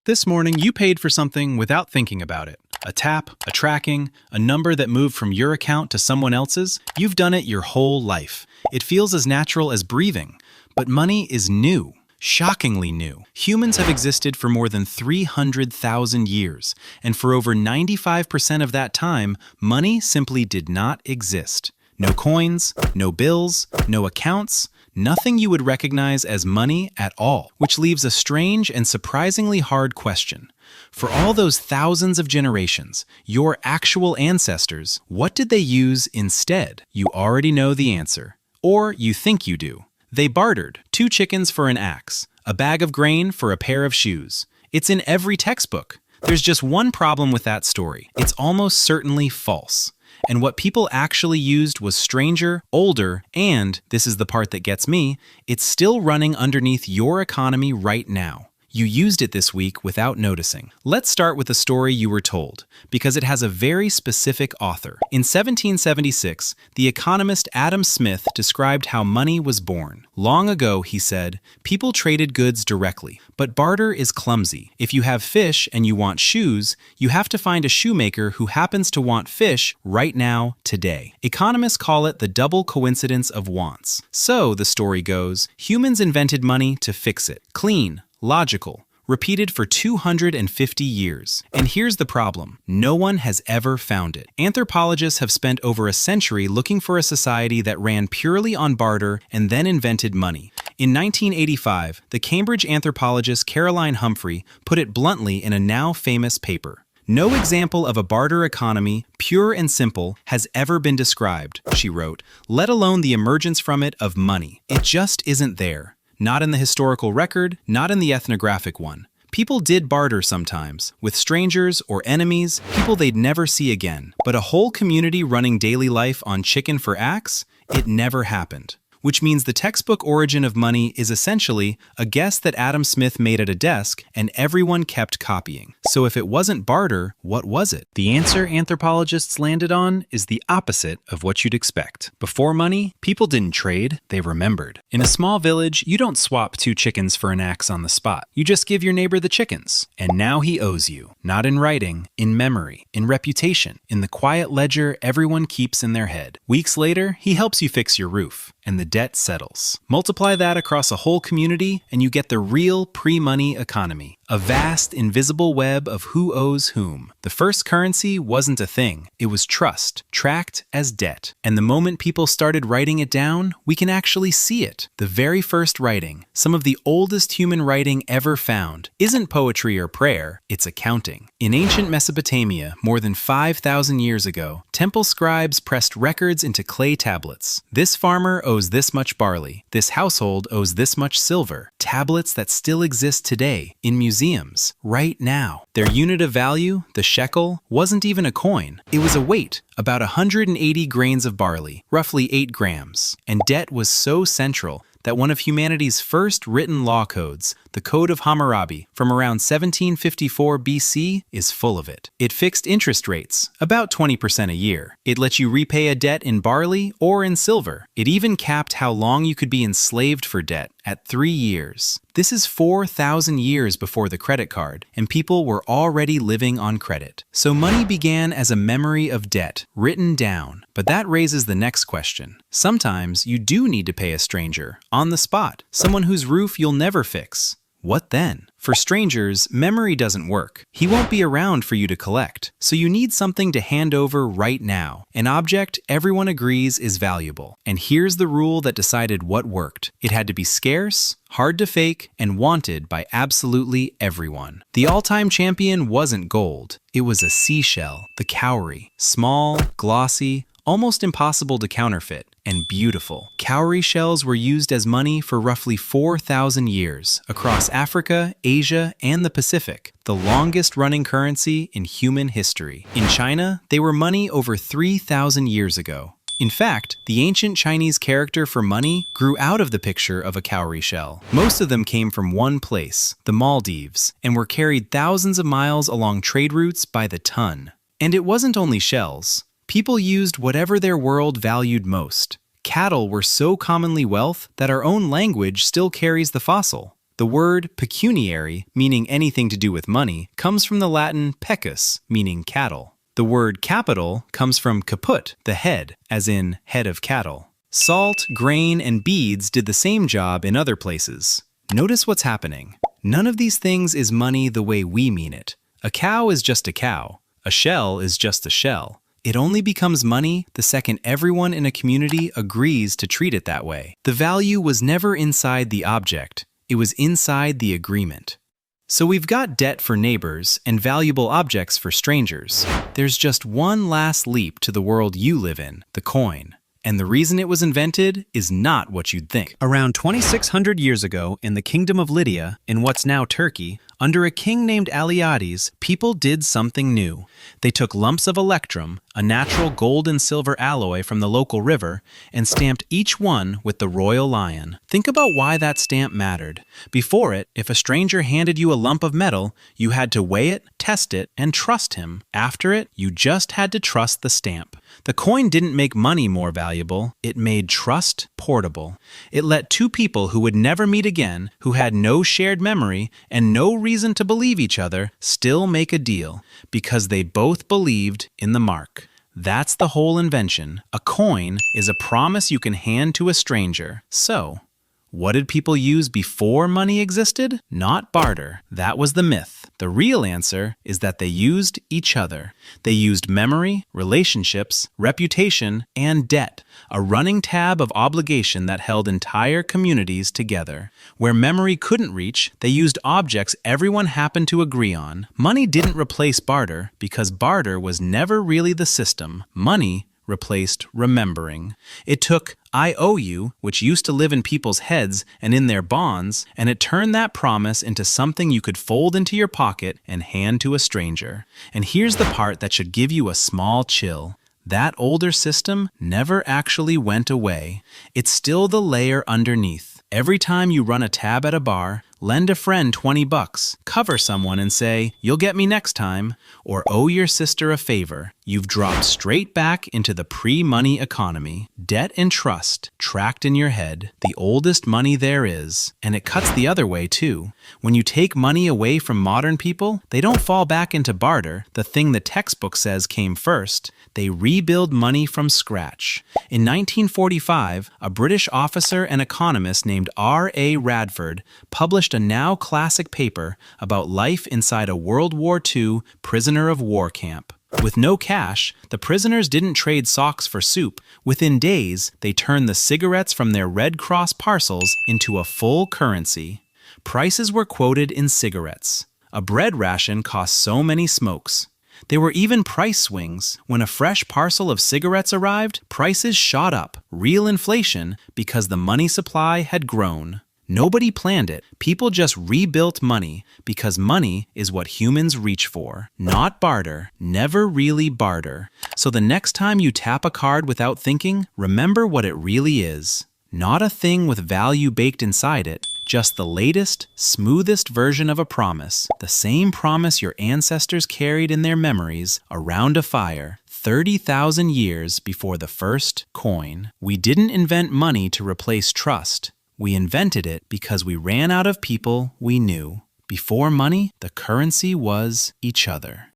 This morning, you paid for something without thinking about it. A tap, a tracking, a number that moved from your account to someone else's. You've done it your whole life. It feels as natural as breathing. But money is new. Shockingly new. Humans have existed for more than 300,000 years, and for over 95% of that time, money simply did not exist. No coins, no bills, no accounts, nothing you would recognize as money at all, which leaves a strange and surprisingly hard question. For all those thousands of generations, your actual ancestors, what did they use instead? You already know the answer. Or you think you do. They bartered 2 chickens for an axe, a bag of grain for a pair of shoes. It's in every textbook. There's just one problem with that story. It's almost certainly false. And what people actually used was stranger, older, and, this is the part that gets me, it's still running underneath your economy right now. You used it this week without noticing. Let's start with the story you were told, because it has a very specific author. In 1776, the economist Adam Smith described how money was born. Long ago, he said, people traded goods directly, but barter is clumsy. If you have fish and you want shoes, you have to find a shoemaker who happens to want fish right now, today. Economists call it the double coincidence of wants. So, the story goes, humans invented money to fix it. Clean, logical, repeated for 250 years. And here's the problem. No one has ever found it. Anthropologists have spent over a century looking for a society that ran purely on barter and then invented money. In 1985, the Cambridge anthropologist Caroline Humphrey put it bluntly in a now famous paper. No example of a barter economy, pure and simple, has ever been described, she wrote, let alone the emergence from it of money. It just isn't there. Not in the historical record, not in the ethnographic one. People did barter sometimes, with strangers or enemies, people they'd never see again. But a whole community running daily life on chicken for axe? It never happened. Which means the textbook origin of money is essentially a guess that Adam Smith made at a desk and everyone kept copying. So if it wasn't barter, what was it? The answer anthropologists landed on is the opposite of what you'd expect. Before money, people didn't trade, they remembered. In a small village, you don't swap 2 chickens for an axe on the spot. You just give your neighbor the chickens. And now he owes you. Not in writing, in memory, in reputation, in the quiet ledger everyone keeps in their head. Weeks later, he helps you fix your roof. And the debt settles. Multiply that across a whole community, and you get the real pre-money economy. A vast, invisible web of who owes whom. The first currency wasn't a thing. It was trust, tracked as debt. And the moment people started writing it down, we can actually see it. The very first writing, some of the oldest human writing ever found, isn't poetry or prayer, it's accounting. In ancient Mesopotamia, more than 5,000 years ago, temple scribes pressed records into clay tablets. This farmer owes this much barley. This household owes this much silver. Tablets that still exist today in museums, right now. Their unit of value, the shekel, wasn't even a coin. It was a weight, about 180 grains of barley, roughly 8 grams. And debt was so central that one of humanity's first written law codes, the Code of Hammurabi, from around 1754 BC, is full of it. It fixed interest rates, about 20% a year. It let you repay a debt in barley or in silver. It even capped how long you could be enslaved for debt, at 3 years. This is 4,000 years before the credit card, and people were already living on credit. So money began as a memory of debt, written down. But that raises the next question. Sometimes you do need to pay a stranger, on the spot, someone whose roof you'll never fix. What then? For strangers, memory doesn't work. He won't be around for you to collect. So you need something to hand over right now. An object everyone agrees is valuable. And here's the rule that decided what worked. It had to be scarce, hard to fake, and wanted by absolutely everyone. The all-time champion wasn't gold. It was a seashell, the cowrie. Small, glossy, almost impossible to counterfeit, and beautiful. Cowrie shells were used as money for roughly 4,000 years across Africa, Asia, and the Pacific, the longest-running currency in human history. In China, they were money over 3,000 years ago. In fact, the ancient Chinese character for money grew out of the picture of a cowrie shell. Most of them came from one place, the Maldives, and were carried thousands of miles along trade routes by the ton. And it wasn't only shells. People used whatever their world valued most. Cattle were so commonly wealth that our own language still carries the fossil. The word pecuniary, meaning anything to do with money, comes from the Latin pecus, meaning cattle. The word capital comes from caput, the head, as in head of cattle. Salt, grain, and beads did the same job in other places. Notice what's happening. None of these things is money the way we mean it. A cow is just a cow. A shell is just a shell. It only becomes money the second everyone in a community agrees to treat it that way. The value was never inside the object. It was inside the agreement. So we've got debt for neighbors and valuable objects for strangers. There's just one last leap to the world you live in, the coin. And the reason it was invented is not what you'd think. Around 2,600 years ago, in the kingdom of Lydia, in what's now Turkey, under a king named Alyattes, people did something new. They took lumps of electrum, a natural gold and silver alloy from the local river, and stamped each one with the royal lion. Think about why that stamp mattered. Before it, if a stranger handed you a lump of metal, you had to weigh it, test it, and trust him. After it, you just had to trust the stamp. The coin didn't make money more valuable, it made trust portable. It let two people who would never meet again, who had no shared memory and no reason to believe each other, still make a deal, because they both believed in the mark. That's the whole invention. A coin is a promise you can hand to a stranger. So, what did people use before money existed? Not barter. That was the myth. The real answer is that they used each other. They used memory, relationships, reputation, and debt, a running tab of obligation that held entire communities together. Where memory couldn't reach, they used objects everyone happened to agree on. Money didn't replace barter because barter was never really the system. Money replaced remembering. It took "I owe you," which used to live in people's heads and in their bonds, and it turned that promise into something you could fold into your pocket and hand to a stranger. And here's the part that should give you a small chill. That older system never actually went away. It's still the layer underneath. Every time you run a tab at a bar, lend a friend $20, cover someone and say, "You'll get me next time," or owe your sister a favor, you've dropped straight back into the pre-money economy. Debt and trust, tracked in your head, the oldest money there is. And it cuts the other way too. When you take money away from modern people, they don't fall back into barter, the thing the textbook says came first. They rebuild money from scratch. In 1945, a British officer and economist named R.A. Radford published a now classic paper about life inside a World War II prisoner of war camp. With no cash, the prisoners didn't trade socks for soup. Within days, they turned the cigarettes from their Red Cross parcels into a full currency. Prices were quoted in cigarettes. A bread ration cost so many smokes. There were even price swings. When a fresh parcel of cigarettes arrived, prices shot up, real inflation, because the money supply had grown. Nobody planned it. People just rebuilt money because money is what humans reach for. Not barter. Never really barter. So the next time you tap a card without thinking, remember what it really is. Not a thing with value baked inside it, just the latest, smoothest version of a promise. The same promise your ancestors carried in their memories around a fire 30,000 years before the first coin. We didn't invent money to replace trust. We invented it because we ran out of people we knew. Before money, the currency was each other.